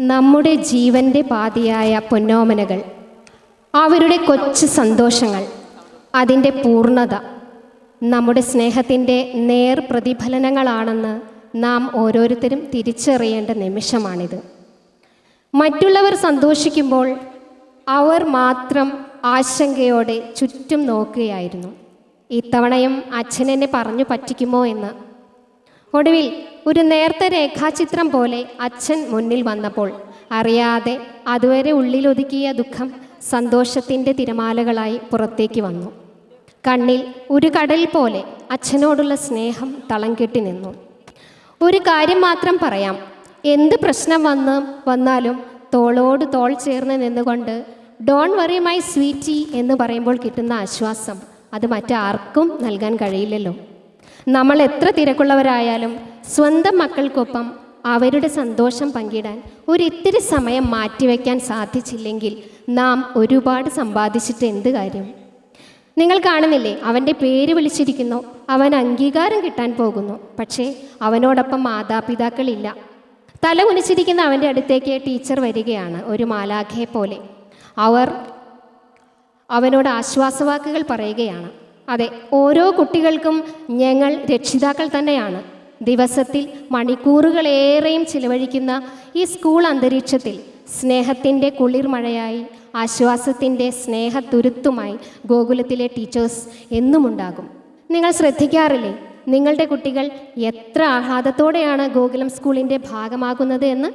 നമ്മുടെ ജീവൻ്റെ പാതിയായ പൊന്നോമനകൾ, അവരുടെ കൊച്ചു സന്തോഷങ്ങൾ, അതിൻ്റെ പൂർണ്ണത നമ്മുടെ സ്നേഹത്തിൻ്റെ നേർ പ്രതിഫലനങ്ങളാണെന്ന് നാം ഓരോരുത്തരും തിരിച്ചറിയേണ്ട നിമിഷമാണിത്. മറ്റുള്ളവർ സന്തോഷിക്കുമ്പോൾ അവർ മാത്രം ആശങ്കയോടെ ചുറ്റും നോക്കുകയായിരുന്നു. ഇത്തവണയും അച്ഛനെന്നെ പറഞ്ഞു പറ്റിക്കുമോ എന്ന്. ഒടുവിൽ ഒരു നേർത്ത രേഖാചിത്രം പോലെ അച്ഛൻ മുന്നിൽ വന്നപ്പോൾ അറിയാതെ അതുവരെ ഉള്ളിലൊതുക്കിയ ദുഃഖം സന്തോഷത്തിൻ്റെ തിരമാലകളായി പുറത്തേക്ക് വന്നു. കണ്ണിൽ ഒരു കടൽ പോലെ അച്ഛനോടുള്ള സ്നേഹം തളം കെട്ടി നിന്നു. ഒരു കാര്യം മാത്രം പറയാം, എന്ത് പ്രശ്നം വന്നാലും തോളോട് തോൾ ചേർന്ന് നിന്നുകൊണ്ട് ഡോൺ വറി മൈ സ്വീറ്റി എന്ന് പറയുമ്പോൾ കിട്ടുന്ന ആശ്വാസം അത് മറ്റാർക്കും നൽകാൻ കഴിയില്ലല്ലോ. നമ്മൾ എത്ര തിരക്കുള്ളവരായാലും സ്വന്തം മക്കൾക്കൊപ്പം അവരുടെ സന്തോഷം പങ്കിടാൻ ഒരിത്തിരി സമയം മാറ്റിവെക്കാൻ സാധിച്ചില്ലെങ്കിൽ നാം ഒരുപാട് സമ്പാദിച്ചിട്ട് എന്ത് കാര്യം? നിങ്ങൾ കാണുന്നില്ലേ, അവൻ്റെ പേര് വിളിച്ചിരിക്കുന്നു, അവൻ അംഗീകാരം കിട്ടാൻ പോകുന്നു. പക്ഷേ അവനോടൊപ്പം മാതാപിതാക്കളില്ല. തല കുനിച്ചിരിക്കുന്ന അവൻ്റെ അടുത്തേക്ക് ടീച്ചർ വരികയാണ്, ഒരു മാലാഖയെ പോലെ. അവർ അവനോട് ആശ്വാസവാക്കുകൾ പറയുകയാണ്. അതെ, ഓരോ കുട്ടികൾക്കും ഞങ്ങൾ രക്ഷിതാക്കൾ തന്നെയാണ്. ദിവസത്തിൽ മണിക്കൂറുകളേറെയും ചിലവഴിക്കുന്ന ഈ സ്കൂൾ അന്തരീക്ഷത്തിൽ സ്നേഹത്തിൻ്റെ കുളിർമഴയായി, ആശ്വാസത്തിൻ്റെ സ്നേഹത്തുരുത്തുമായി ഗോകുലത്തിലെ ടീച്ചേഴ്സ് എന്നുമുണ്ടാകും. നിങ്ങൾ ശ്രദ്ധിക്കാറില്ലേ, നിങ്ങളുടെ കുട്ടികൾ എത്ര ആഹ്ലാദത്തോടെയാണ് ഗോകുലം സ്കൂളിൻ്റെ ഭാഗമാകുന്നത് എന്ന്?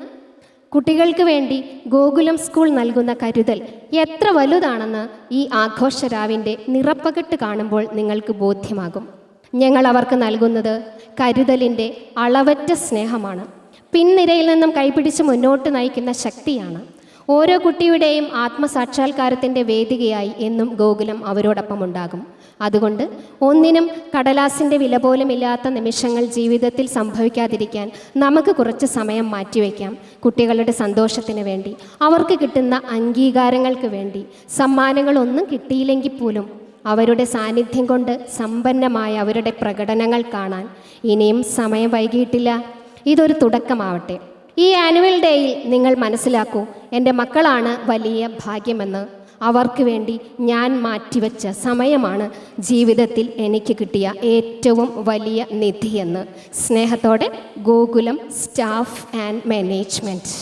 കുട്ടികൾക്ക് വേണ്ടി ഗോകുലം സ്കൂൾ നൽകുന്ന കരുതൽ എത്ര വലുതാണെന്ന് ഈ ആഘോഷരാവിൻ്റെ നിറപ്പകട്ട് കാണുമ്പോൾ നിങ്ങൾക്ക് ബോധ്യമാകും. ഞങ്ങൾ അവർക്ക് നൽകുന്നത് കരുതലിൻ്റെ അളവറ്റ സ്നേഹമാണ്. പിൻനിരയിൽ നിന്നും കൈപിടിച്ച് മുന്നോട്ട് നയിക്കുന്ന ശക്തിയാണ്. ഓരോ കുട്ടിയുടെയും ആത്മസാക്ഷാത്കാരത്തിൻ്റെ വേദികയായി എന്നും ഗോകുലം അവരോടൊപ്പം ഉണ്ടാകും. അതുകൊണ്ട് ഒന്നിനും കടലാസിൻ്റെ വില പോലും ഇല്ലാത്ത നിമിഷങ്ങൾ ജീവിതത്തിൽ സംഭവിക്കാതിരിക്കാൻ നമുക്ക് കുറച്ച് സമയം മാറ്റിവെക്കാം. കുട്ടികളുടെ സന്തോഷത്തിന് വേണ്ടി, അവർക്ക് കിട്ടുന്ന അംഗീകാരങ്ങൾക്ക് വേണ്ടി. സമ്മാനങ്ങളൊന്നും കിട്ടിയില്ലെങ്കിൽ പോലും അവരുടെ സാന്നിധ്യം കൊണ്ട് സമ്പന്നമായ അവരുടെ പ്രകടനങ്ങൾ കാണാൻ ഇനിയും സമയം വൈകിയിട്ടില്ല. ഇതൊരു തുടക്കമാവട്ടെ. ഈ ആനുവൽ ഡേയിൽ നിങ്ങൾ മനസ്സിലാക്കൂ, എൻ്റെ മക്കളാണ് വലിയ ഭാഗ്യമെന്ന്. അവർക്ക് വേണ്ടി ഞാൻ മാറ്റിവെച്ച സമയമാണ് ജീവിതത്തിൽ എനിക്ക് കിട്ടിയ ഏറ്റവും വലിയ നിധിയെന്ന്. സ്നേഹത്തോടെ, ഗോകുലം സ്റ്റാഫ് ആൻഡ് മാനേജ്മെൻറ്റ്.